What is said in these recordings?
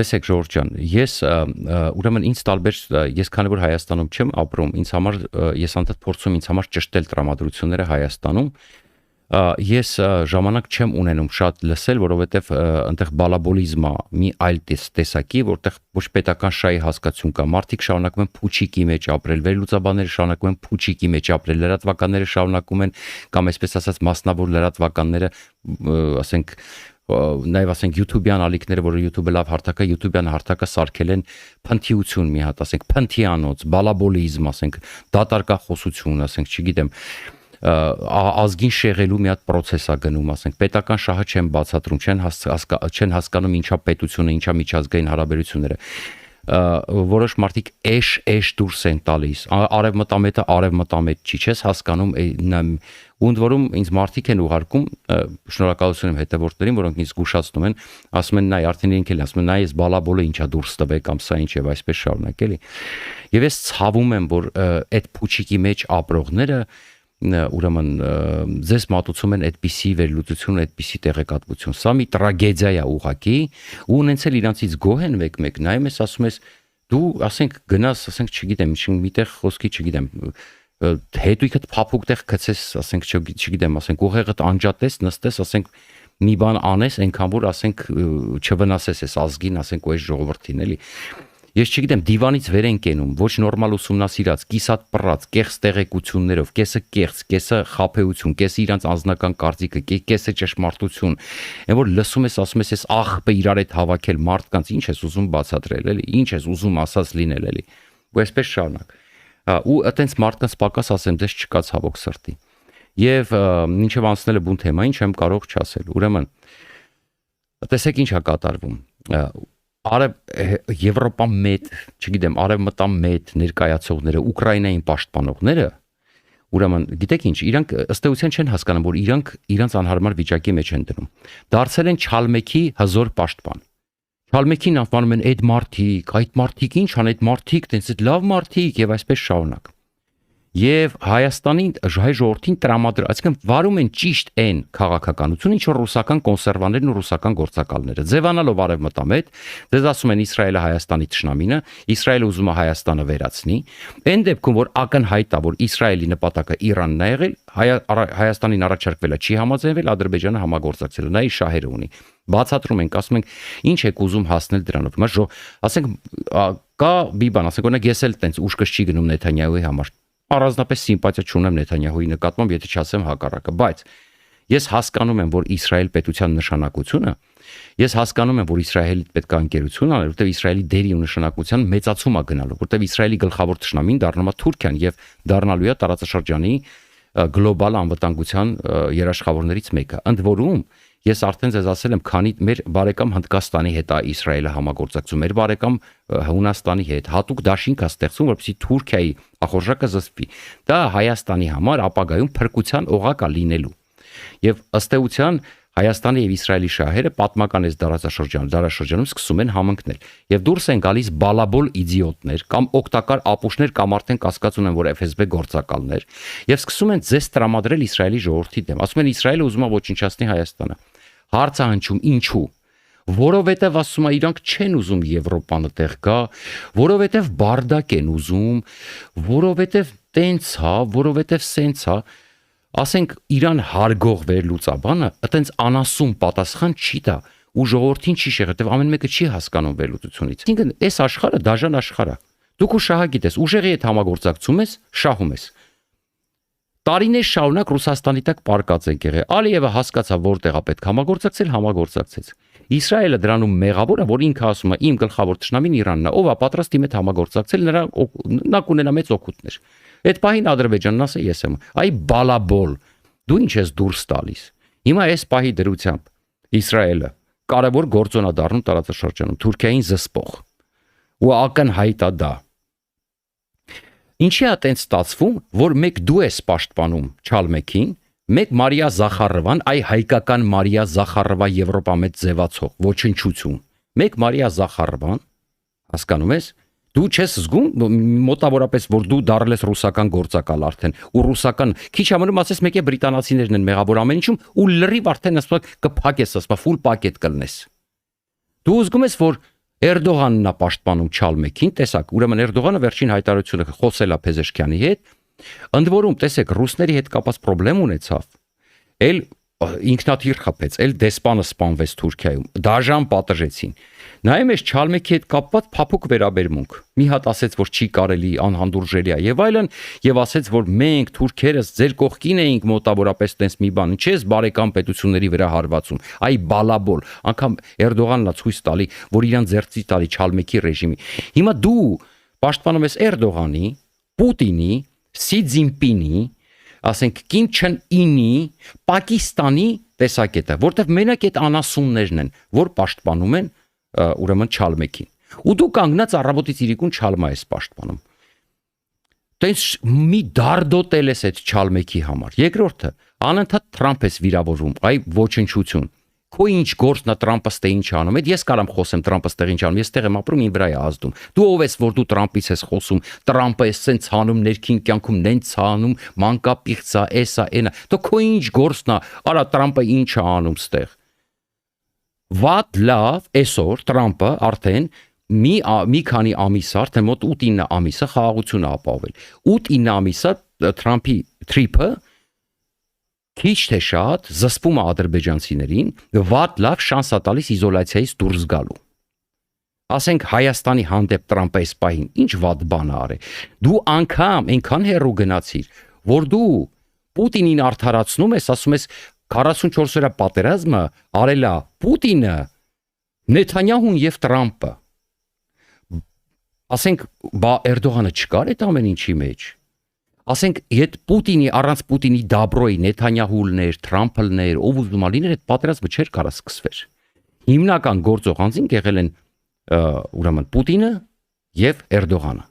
տեսեք Ժորժ ջան, ես ուրեմն ինձ տարբեր ես քանի որ Հայաստանում չեմ ապրում, ինձ համար ես անդադ փորձում ինձ համար ճշտել տրամադրությունները Հայաստանում, ես ժամանակ չեմ ունենում շատ լսել, որովհետև այնտեղ բալաբոլիզմա մի այլ տեսակի, որտեղ ոչ պետական շահի հասկացություն կա, մարդիկ շարունակում են փուչիկի մեջ ապրել, վերլուծաբանները շարունակում են փուչիկի մեջ ապրել, լրատվականները շարունակում են կամ այսպես ասած մասնավոր լրատվականները, ասենք նաև ասենք YouTube-յան ալիքները, որը YouTube-ը լավ հարթակ է, YouTube-յան հարթակը սարքել են փնթիություն մի հատ, ասենք փնթիանոց, բալաբոլիզմ, ասենք դատարկախոսություն, ասենք չգիտեմ ազգին շեղելու մի հատ process է գնում, ասենք պետական շահը չեն բացատրում, չեն հասկանում ինչա պետությունը, ինչա միջազգային հարաբերությունները, որոշ մարդիկ էշ դուրս են տալիս, արևմտամետը արևմտամետ չի, չես հասկանում, ու ընդ որում ինձ մարդիկ են ուղարկում, շնորհակալություն եմ հետևորդներին, որոնք ինձ զգուշացնում են, ասում են նայ, արդեն իրենք էլ ասում են, նայ, այս բալաբոլը ինչա դուրս տվեք, կամ սա ինչ եւ այսպես շարունակ էլի, եւ ես ցավում եմ, որ այդ փուչիկի մեջ ապրողները ուրեմն ձեզ մատուցում են այդպիսի վերլուծություն, այդպիսի տեղեկատվություն։ Սա մի տրագեդիա է ուղղակի, ու ունենց էլ իրանցից գոհ են մեկ-մեկ, նայում ես, ասում ես, դու, ասենք, գնաս, ասենք, չգիտեմ, միտեղ խոսքի, չգիտեմ, հետույքդ փափուկ տեղ գցես, ասենք, չգիտեմ, ասենք, ուղեղդ անջատես, նստես, ասենք, մի բան անես, այնքան որ, ասենք, չվնասես այս ազգին, ասենք, ու այս ժողովրդին, էլի։ Ես չգիտեմ, դիվանից վեր են կենում, ոչ նորմալ ուսումնասիրած, կիսատ պռած, կեղծ տեղեկություններով, կեսը կեղծ, կեսը խաբեություն, կեսը իրանց անձնական կարծիքը, կեսը ճշմարտություն, այն որ լսում ես, ասում ես, այս աղբը իրար հետ հավաքել մարդկանց, ինչ ես ուզում բացատրել, էլի, ինչ ես ուզում ասած լինել, էլի, ու այսպես շարունակ, ու այտենց մարդկանց պակաս ասեմ, դες չկա ցավոք սրտի, եւ մինչեւ անցնելը բուն թեմային չեմ կարող չասել, ուրեմն, տեսեք ինչ է կատարվում, Եվրոպա մեծ, չգիտեմ, արևմտամ մեծ ներկայացողները, Ուկրաինային պաշտպանողները, ուրեմն, գիտեք ինչ, իրանք ըստ էության չեն հասկանում, որ իրանք անհարմար վիճակի մեջ են դնում։ Դարձել են Չալմեքի հզոր պաշտպան։ Չալմեքին անվանում են այդ մարդիկ ինչ ան, այդ մարդիկ, տենց այդ լավ մարդիկ եւ այսպես շարունակ։ Եվ Հայաստանի հայ ժողովրդին տրամադրել, այսինքն վարում են ճիշտ այն քաղաքականությունը, ինչ որ ռուսական կոնսերվաներն ու ռուսական գործակալները, ձևանալով արևմտամետ, դες ասում են Իսրայելը Հայաստանի թշնամին է, Իսրայելը ուզում է Հայաստանը վերացնի, այն դեպքում որ ակնհայտ է, որ Իսրայելի նպատակը Իրանն է եղել, Հայաստանին առաջարկվել է չի համաձայնվել, Ադրբեջանը համագործակցել է, նա իր շահերը ունի։ Բացատրում ենք, ասում ենք, ինչ եք ուզում հասնել դրանով։ Հիմա ասենք կա մի բան, ասենք օրինակ ես էլ տենց ուշքս չի գնում Նեթանյահուի համար։ Առանձնապես սիմպաթիա չունեմ Նեթանյահուի նկատմամբ, եթե չասեմ հակառակը, բայց ես հասկանում եմ, որ Իսրայել պետության նշանակությունը, ես հասկանում եմ, որ Իսրայելի պետք է ընկերություն անել, որտեղ Իսրայելի դերի ու նշանակության մեծացում է գնալու, որտեղ Իսրայելի գլխավոր թշնամին դառնում է Թուրքիան եւ դառնալու է տարածաշրջանի գլոբալ անվտանգության երաշխավորներից մեկը։ Ընդ որում ես արդեն ձեզ ասել եմ, քանի մեր բարեկամ Հնդկաստանի հետ է Իսրայելը համագործակցում, մեր բարեկամ Հունաստանի հետ, հատուկ դաշինք է ստեղծում, որպեսզի Թուրքիայի ախորժակը զսպի։ Դա Հայաստանի համար ապագայում փրկության օղակ է լինելու։ Եվ ըստ էության Հայաստանի եւ Իսրայելի շահերը պատմական այս դարաշրջանում սկսում են համընկնել եւ դուրս են գալիս բալաբոլ իդիոտներ կամ օգտակար ապուշներ կամ արդեն կասկած ունեն, որ FSB գործակալներ եւ սկսում են ձեզ տրամադրել Իսրայելի ժողովրդի դեմ։ Ասում են Իսրայելը ուզում է ոչնչացնի Հայաստանը։ Հարց է հնչում, ինչու։ Որովհետև ասում է իրանք չեն ուզում Եվրոպան այդտեղ գա, որովհետև բարդակ են ուզում, որովհետև տենց է, որովհետև սենց է։ Ասենք Իրան հարգող վերլուծաբանը այտենց անասուն պատասխան չի տա ու ժողովրդին չի շեղել, ամեն մեկը չի հասկանում վերլուծությունից։ Այսինքն այս աշխարհը դաժան աշխարհ է։ Դու քո շահը գիտես, ուժեղի հետ համագործակցում ես, շահում ես։ Տարիներ շարունակ Ռուսաստանի տակ պարկած են եղել։ Ալիևը հասկացավ որտեղ է պետք համագործակցել, համագործակցեց։ Իսրայելը դրանում մեղավոր է, որ ինքը ասում է իմ գլխավոր թշնամին Իրանն է, ով է պատրաստ իմ հետ համագործակցել, նա կունենա մեծ օգուտներ։ Այդ պահին Ադրբեջանն ասե ես եմ, այ բալաբոլ, դու ինչ ես դուրս տալիս։ Հիմա այս պահի դրությամբ Իսրայելը կարևոր գործոն է դառնում տարածաշրջանում, Թուրքիային զսպող։ Ու ակնհայտ է դա։ Ինչի է տենց ստացվում, որ մեկ դու ես պաշտպանում Չալմեքին, մեկ Մարիա Զախարովան, այ հայկական Մարիա Զախարովա Եվրոպա մեծ ձևացող, ոչնչություն։ Մեկ Մարիա Զախարովան, հասկանում ես, դու չես զգում մոտավորապես, որ դու դառել ես ռուսական գործակալ արդեն, ու ռուսական, քիչ համարում ասես մեկ է բրիտանացիներն են մեղավոր ամեն ինչում, ու լրիվ արդեն ասում կփակես, ասում ֆուլ պակետ կլնես։ Դու զգում ես, որ Էրդողանն է պաշտպանում Չալմեքին, տեսակ, ուրեմն Էրդողանը վերջին հայտարարությունը խոսել է Փեզեշքյանի հետ, ընդ որում տեսեք ռուսների հետ կապած խնդրեմ ունեցավ, էլ ինքնաթիռ խփեց, էլ դեսպանը սպանվեց Թուրքիայում, դաժան պատժեցին։ Նայեմ ես Չալմեքի հետ կապված փափուկ վերաբերմունք։ Մի հատ ասեց, որ չի կարելի, անհանդուրժելի է եւ այլն, եւ ասեց, որ մենք թուրքերս ձեր կողքին էինք մոտավորապես տես մի բան, ինչես բարեկամ պետությունների վրա հարվածում։ Այ բալաբոլ, անգամ Էրդողանն է ցույց տալի, որ իրան ձերծի տալի Չալմեքի ռեժիմի։ Հիմա դու պաշտպանում ես Էրդողանի, Պուտինի, Սի Ցզինպինի, ասենք Կիմ Չեն Ինի, Պակիստանի տեսակետը, որտեղ մենակ այդ անասուններն են, որ պաշտպանում են ուրեմն Չալմեքին։ Ու դու կանգնած առավոտից իրիկուն Չալմա ես պաշտպանում։ Տես մի դարդոտել ես այդ Չալմեքի համար։ Երկրորդը, անընդհատ Թրամփ ես վիրավորում, այ ոչնչություն։ Քո ինչ գործն է Թրամփը ստե ինչ անում։ Այդ ես կարամ խոսեմ Թրամփը ստեղ ինչ անում։ Ես ստեղ եմ ապրում, ին վրա է ազդում։ Դու ով ես, որ դու Թրամփից ես խոսում։ Թրամփը էս սենց անում, ներքին կյանքում նենց անում, մանկապիղծա, էսա, էնա։ Դու քո ինչ գործն է, արա Թրամփը ինչ է անում ստեղ։ Վատ լավ, այսօր Թրամփը արդեն մի քանի ամիս արդեն մոտ 8-9 ամիսը խաղաղություն է ապահովել։ 8-9 ամիսը Թրամփի թրիփը քիչ թե շատ զսպում է ադրբեջանցիներին, վատ լավ շանս է տալիս իզոլացիայից դուրս գալու։ Ասենք Հայաստանի հանդեպ Թրամփը այս պահին ինչ վատ բան է արել։ Դու անգամ այնքան հեռու գնացիր, որ դու Պուտինին արդարացնում ես, ասում ես 44 օրյա պատերազմը արել է Պուտինը, Նեթանյահուն եւ Թրամփը։ Ասենք Էրդողանը չկար այդ ամեն ինչի մեջ։ Ասենք այդ Պուտինի առանց Պուտինի դաբրոյի Նեթանյահուլներ, Թրամփլներ, ով ուզում ալիներ այդ պատերազմը չէր կարա սկսվեր։ Հիմնական գործող անձինք եղել են ուրեմն Պուտինը եւ Էրդողանը։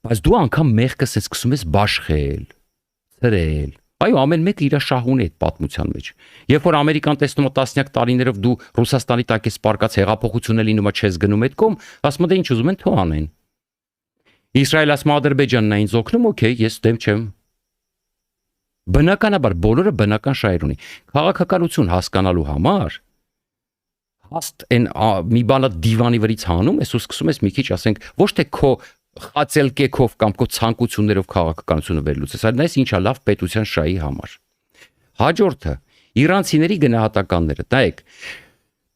Բայց դու անգամ մեղքը սկսում ես բաշխել, ծրել։ Այո, ամեն մեկը իր շահուն է այդ պատմության մեջ։ Երբ որ Ամերիկան տեսնում է տասնյակ տարիներով դու Ռուսաստանի տակ ես պարկած հեղափոխություն է լինում, չես գնում այդ կողմ, ասում դե ինչ ուզում են թող անեն։ Իսրայելը ասում Ադրբեջանն է ինձ օգնում, օքեյ, ես դեմ չեմ։ Բնականաբար բոլորը բնական շահեր ունի։ Քաղաքականություն հասկանալու համար հաստ այն մի բանը դիվանի վրից հանում ես ու սկսում ես մի քիչ ասենք ոչ թե քո խացելկեքով կամ քո ցանկություններով քաղաքականությունը վերլուծես, այլ նայես ինչա լավ պետության շահի համար։ Հաջորդը իրանցիների գնահատականները, նայեք,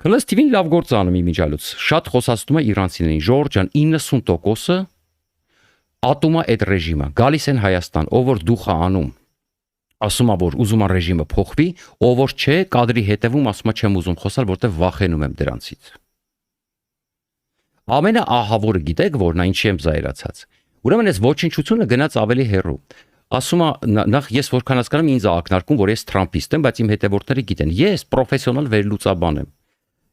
Քլստիվին լավ գործ անում իմիջալուց, շատ խոսացնում է իրանցիներին, Ժորժան 90%-ը ատում է այդ ռեժիմը, գալիս են Հայաստան, ով որ դուխ է անում, ասում է որ ուզում է ռեժիմը փոխվի, ով որ չէ, կադրի հետևում ասում է չեմ ուզում խոսալ, որտեղ վախենում եմ դրանցից։ Ամենաահավորը գիտեք որ նա ինչի եմ զայրացած։ Ուրեմն այս ոչնչությունը գնաց ավելի հեռու։ Ասում է նախ ես որքան հասկանում ինձ ակնարկում որ ես Թրամփիստ եմ, բայց իմ հետևորդները գիտեն, ես պրոֆեսիոնալ վերլուծաբան եմ։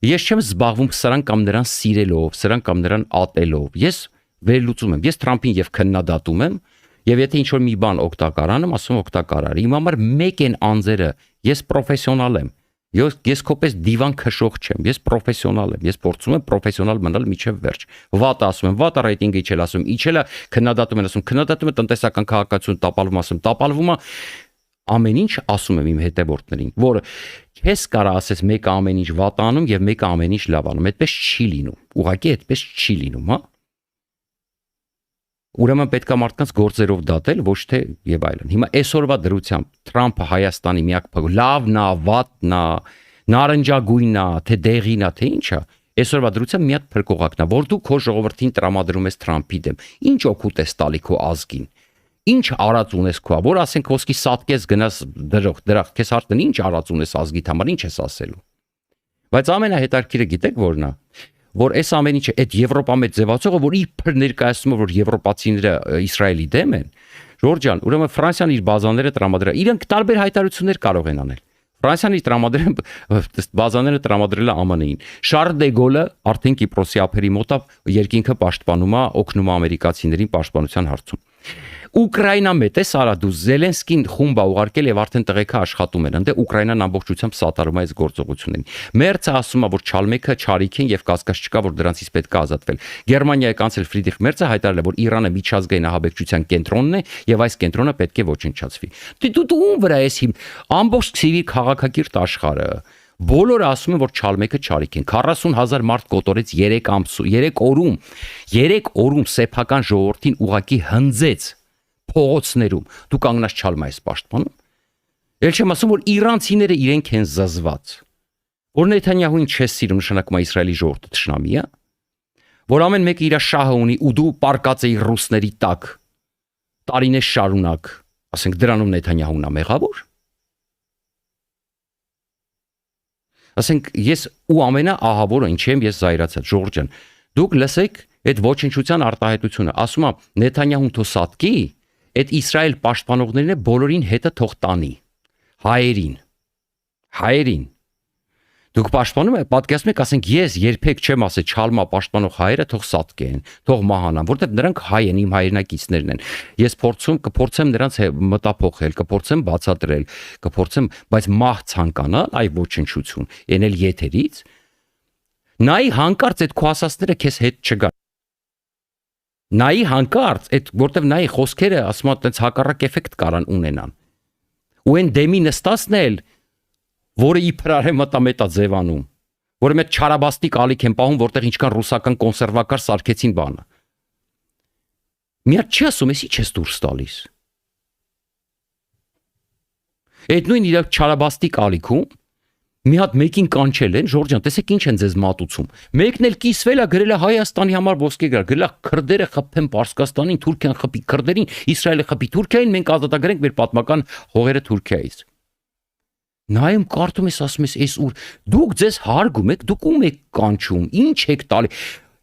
Ես չեմ զբաղվում սրան կամ նրան սիրելով, սրան կամ նրան ատելով։ Ես վերլուծում եմ, ես Թրամփին եւ քննադատում եմ, եւ եթե ինչ որ մի բան օգտակար անեմ, ասում օգտակար արի։ Իմ համար մեկ են անձերը, ես պրոֆեսիոնալ եմ։ Ես քոպես դիվան քշող չեմ, ես պրոֆեսիոնալ եմ, ես փորձում եմ պրոֆեսիոնալ մնալ միջև վերջ։ Վատ ասում եմ, վատ ռեյտինգը իջել ասում, իջելը քննադատում են ասում, քննադատում է տնտեսական քաղաքացիություն տապալվում ասում, տապալվում է ամեն ինչ ասում եմ իմ հետևորդներին, որ չես կարա ասես մեկը ամեն ինչ վատ անում եւ մեկը ամեն ինչ լավ անում, այդպես չի լինում։ Ուղղակի այդպես չի լինում, հա։ Ուրեմն պետք է մարդկանց գործերով դատել, ոչ թե եւ այլն։ Հիմա այսօրվա դրությամբ Թրամփը Հայաստանի միակ լավն է, վատն է, նարնջագույնն է, թե դեղին է, թե ինչ է։ Այսօրվա դրությամբ մի հատ փրկողակն է, որ դու քո ժողովրդին տրամադրում ես Թրամփի դեմ։ Ինչ օգուտ ես տալի քո ազգին։ Ինչ արած ունես քո, որ ասենք ոսկի սատկես գնաս դրախ, քեզ արդեն ինչ արած ունես ազգիդ համար, ինչ ես ասելու։ Բայց ամենահետաքրքիրը գիտեք որն է, որ այս ամեն ինչը այդ Եվրոպա մեջ ձևացողը, որ իբր ներկայացնում է, որ եվրոպացիները Իսրայելի դեմ են, Ժորժան, ուրեմն Ֆրանսիան իր բազաները տրամադրել, իրենք տարբեր հայտարարություններ կարող են անել։ Ֆրանսիան իր բազաները տրամադրել է ԱՄՆ-ին։ Շարլ դե Գոլը արդեն Կիպրոսի ափերի մոտ երկինքը պաշտպանում է, օգնում է ամերիկացիներին պաշտպանության հարցում։ Ուկրաինա մետես արա դու Զելենսկին խումբ ուղարկել եւ արդեն տղեկը աշխատում են, ընդ Ուկրաինան ամբողջությամբ սատարում է այս գործողություններին։ Մերցը ասում է, որ Չալմեքը չարիք են եւ կասկած չկա, որ դրանցից պետք է ազատվել։ Գերմանիայի կանցլեր Ֆրիդրիխ Մերցը հայտարարել է, որ Իրանը միջազգային ահաբեկչության կենտրոնն է եւ այս կենտրոնը պետք է ոչնչացվի։ Դու ում վրա ես հիմ ամբողջ ցիվիլ քաղաքակիրթ աշխարհը, Բոլորը ասում են, որ Չալմեքը չարիք են։ 40,000 մարդ կոտորեց 3 օրում։ 3 օրում սեփական ժողովրդին ուղակի հնձեց փողոցներում։ Դու կանգնած Չալմա ես պաշտպանում։ Էլ չեմ ասում, որ իրանցիները իրենք են զզված։ Որ Նեթանյահուին չես սիրում, նշանակում է Իսրայելի ժողովուրդը թշնամի է։ Որ ամեն մեկը իր շահը ունի ու դու պարկած էի ռուսների տակ տարիներ շարունակ, ասենք դրանում Նեթանյահուն է մեղավոր։ Ասենք ես ու ամենաահավորը ինչ եմ ես զայրացած Ժորժ ջան, դուք լսեք այդ ոչնչության արտահայտությունը, ասում եմ Նեթանյահուն թո սատկի, այդ Իսրայել պաշտպանողներն է բոլորին հետը թող տանի, հայերին։ Դուք պաշտպանում եք, պատկերացնում եք, ասենք ես երբեք չեմ ասել Չալմա պաշտպանող հայերը թող սատկեն, թող մահանան, որտեղ նրանք հայ են, իմ հայրենակիցներն են։ Ես կփորձեմ նրանց մտափոխել, կփորձեմ բացատրել, կփորձեմ, բայց մահ ցանկանալ, այ ոչնչություն, այն էլ եթերից։ Նայի հանկարծ այդ քո ասածները քեզ հետ չգան։ Նայի հանկարծ այդ որտեղ նայի խոսքերը ասում եմ, այդպես հակառակ էֆեկտ կարան ունենան։ Ու այն դեմի նստածն էլ որը իբր արե մտամետա ձևանում, որը մեծ չարաբաստիկ ալիք են պահում, որտեղ ինչքան ռուսական կոնսերվակար սարքեցին բանը։ Միա չի ասում, ես ի՞նչ ես դուրս տալիս։ Այդ նույն իր չարաբաստիկ ալիքում մի հատ մեկին կանչել են, Ժորժ ջան, տեսեք ինչ են ձեզ մատուցում։ Մեկն էլ կիսվել է, գրել է Հայաստանի համար ոսկե գրել, գրել է քրդերը խփեն Պարսկաստանին, Թուրքիան խփի քրդերին, Իսրայելը խփի Թուրքիային, մենք ազատագրենք մեր պատմական հողերը Թուրքիայից։ Նայում կարդում ես, ասում ես, այս ուր դուք ձեզ հարգում եք, դուք ում եք կանչում, ինչ եք տալի։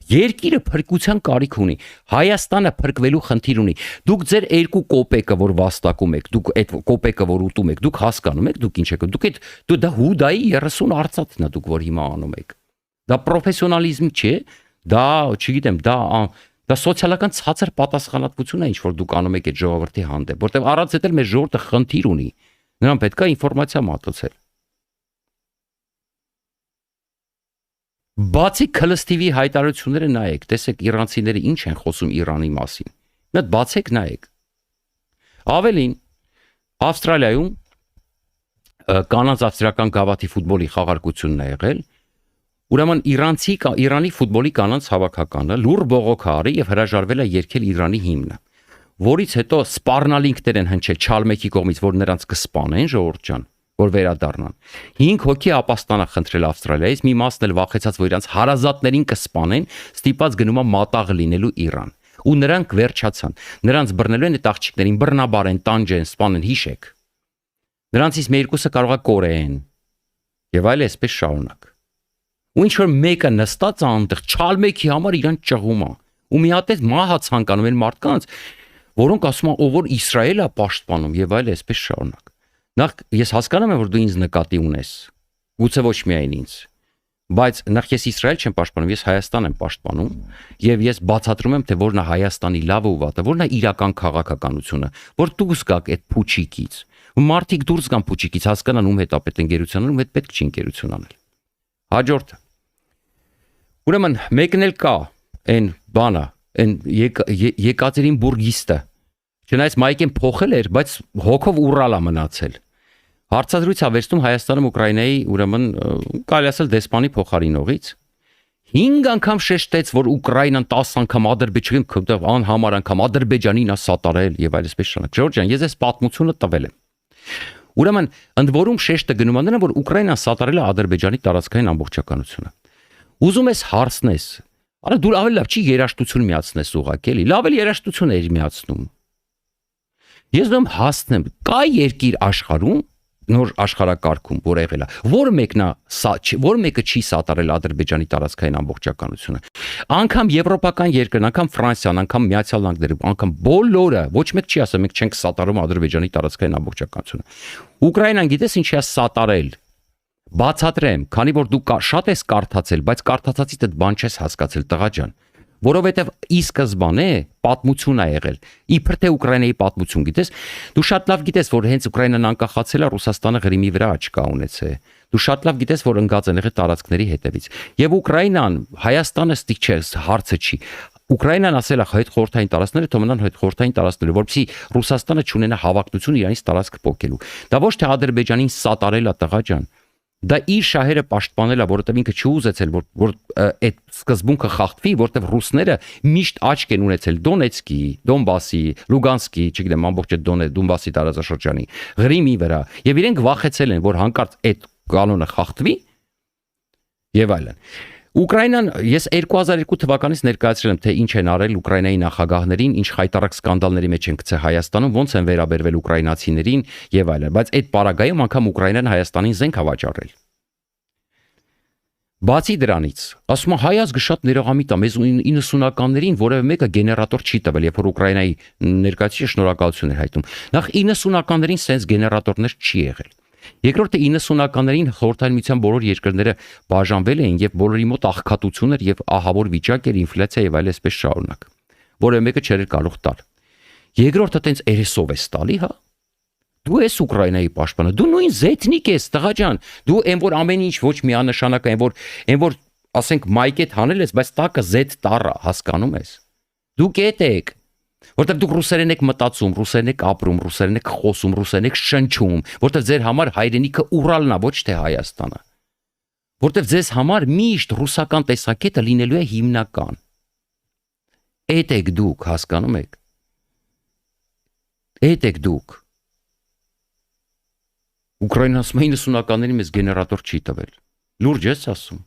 Երկիրը փրկության կարիք ունի, Հայաստանը փրկվելու խնդիր ունի։ Դուք ձեր 2 կոպեկը, որ վաստակում եք, դուք այդ կոպեկը, որ ուտում եք, դուք հասկանում եք, դուք ինչ եք, դուք այդ դա հուդայի 30 արծաթն է դուք որ հիմա անում եք։ Դա պրոֆեսիոնալիզմ չէ, դա, չգիտեմ, դա սոցիալական ցածր պատասխանատվություն է, ինչ որ դուք անում եք այդ ժողովրդի հանդեպ, որտեղ առանց այդ էլ մեր ժողովուրդը խնդիր ունի։ Նրան պետք է ինֆորմացիա մատուցել։ Բացի քլստիվի հայտարարությունները նայեք, տեսեք իրանցիները ինչ են խոսում Իրանի մասին։ Մեկ բացեք նայեք։ Ավելին, Ավստրալիայում կանանց ավստրիական գավաթի ֆուտբոլի խաղարկությունն է եղել։ Ուրեմն Իրանի ֆուտբոլի կանանց հավաքականը լուր բողոք արի եւ հրաժարվել է երգել Իրանի հիմնը, որից հետո սպառնալինքներ են հնչել Չալմեքի կողմից, որ նրանց կսպանեն, Ժողովուրդ ջան, որ վերադառնան։ 5 հոգի ապաստանա խնդրել Ավստրալիայից, մի մասն էլ վախեցած, որ իրանց հարազատներին կսպանեն, ստիպած գնում է մատաղ լինելու Իրան։ Ու նրանք վերջացան։ Նրանց բռնելու են այդ աղջիկներին, բռնաբարեն, տանջեն, սպանեն, հիշեք։ Նրանցից մեկուսը կարող է կորեն։ Եվ այլ այսպես շարունակ։ Ու ինչ որ մեկը նստած է այնտեղ Չալմեքի համար իրան ճղում է։ Ու մի հատ է մահա ցանկանում են մարդկանց, որոնք ասում են, ով որ Իսրայելը է պաշտպանում եւ այլ այսպես շարունակ։ Նախ ես հասկանում եմ, որ դու ինձ նկատի ունես։ Գուցե ոչ միայն ինձ, բայց նախ ես Իսրայել չեմ պաշտպանում, ես Հայաստան եմ պաշտպանում եւ ես բացատրում եմ, թե որն է Հայաստանի լավը ու վատը, որն է իրական քաղաքականությունը, որ դուրս գաք այդ փուչիկից։ Մարդիկ դուրս գան փուչիկից, հասկանան ում հետ է պետք ընկերություն անել, ում հետ պետք չի ընկերություն անել։ Հաջորդը։ Ուրեմն մեկն էլ կա, այն բանը, այն Եկատերինբուրգիստը, չնայած Մայքեն փոխել էր, բայց հոգով ուռալ է մնացել։ Հարցազրույց է վերցնում Հայաստանում Ուկրաինայի, ուրեմն կարելի ասել դեսպանի փոխարինողից 5 անգամ շեշտեց, որ Ուկրաինան 10 անգամ անհամար անգամ Ադրբեջանին է սատարել եւ այլ այսպես շարունակ։ Ժորժ ջան, ես այս պատմությունը տվել եմ։ Ուրեմն ընդ որում շեշտը գնում է նրան, որ Ուկրաինան սատարել է Ադրբեջանի տարածքային ամբողջականությունը։ Ուզում ես հարցնես, արա դու ավելի լավ չի երաշտություն միացնես ուղղակի, էլի, լավ էլ երաշտություն էիր միացնում։ Ես դեմ հասնեմ, կա երկիր աշխարհում, նոր աշխարհակարգում, որ եղել է, որ մեկը չի սատարել Ադրբեջանի տարածքային ամբողջականությունը։ Անկամ եվրոպական երկրներ, անկամ Ֆրանսիան, անկամ Միացյալ Նահանգները, անկամ բոլորը, ոչ մեկ չի ասում, մենք չենք սատարում Ադրբեջանի տարածքային ամբողջականությունը։ Ուկրաինան գիտես ինչ է սատարել։ Բացատրեմ, քանի որ դու շատ ես կարդացել, բայց կարդացածից այդ բան չես հասկացել, տղա ջան, որովհետև ի սկզբանե պատմություն է եղել։ Իբր թե Ուկրաինայի պատմություն գիտես, դու շատ լավ գիտես, որ հենց Ուկրաինան անկախացել է, Ռուսաստանը Ղրիմի վրա աչքա ունեցել։ Դու շատ լավ գիտես, որ ընկած են եղել տարածքների հետևից։ Եվ Ուկրաինան, Հայաստանը ստիք չէ, հարցը չի։ Ուկրաինան ասել է հետ խորհրդային տարածքները, թող մնան հետ խորհրդային տարածքները, որովհետեւ Ռուսաստանը չունենա հավակնություն իրանից տարածք փոկելու։ Դա ոչ թե Ադրբեջանին սատարել է, տղա ջան։ դա իր շահերը պաշտպանել է, որովհետև ինքը չուզեցել, որ այդ սկզբունքը խախտվի, որովհետև ռուսները միշտ աչք են ունեցել Դոնեցկի, Դոնբասի, Լուգանսկի, չգիտեմ, ամբողջ Դոնբասի տարածաշրջանի Ղրիմի վրա, եւ իրենք վախեցել են, որ հանկարծ այդ կանոնը խախտվի եւ այլն։ Ուկրաինան ես 2002 թվականից ներկայացրել եմ, թե ինչ են արել Ուկրաինայի նախագահներին, ինչ խայտարակ սկանդալների մեջ են գցել Հայաստանում, ոնց են վերաբերվել ուկրաինացիներին եւ այլն, բայց այդ պարագայում անգամ Ուկրաինան Հայաստանին զենք է վաճառել։ Բացի դրանից, ասում եմ հայ ազգը շատ ներողամիտ է, մեզ 90-ականներին որևէ մեկը գեներատոր չի տվել, երբ որ Ուկրաինայի ներկայացուցիչը շնորհակալություն էր հայտնում։ Նախ 90-ականներին սենց գեներատորներ չի եղել։ Երկրորդը 90-ականներին խորհրդային միության բոլոր երկրները բաժանվել էին եւ բոլորի մոտ աղքատություն էր եւ ահավոր վիճակ էր, ինֆլյացիա եւ այլ այսպես շարունակ, որը մեկը չէր կարող տալ։ Երկրորդը տենց երեսով է տալի, հա։ Դու ես Ուկրաինայի պաշտպանը, դու նույն զեթնիկ ես, տղա ջան, դու այն որ ամեն ինչ ոչ միանշանակ, այն որ ասենք մայկետ հանել ես, բայց տակը զեթ տառա, հասկանում ես։ Դու կետ եք, որտեղ դուք ռուսերեն եք մտածում, ռուսերեն եք ապրում, ռուսերեն եք խոսում, ռուսերեն եք շնչում, որտեղ ձեր համար հայրենիքը Ուրալն է, ոչ թե Հայաստանը։ Որտեղ ձեզ համար միշտ ռուսական տեսակետը լինելու է հիմնական։ Էդ եք դուք, հասկանում եք։ Էդ եք դուք։ Ուկրաինան ասում է 90-ականներին մեզ գեներատոր չի տվել։ Լուրջ ես ասում։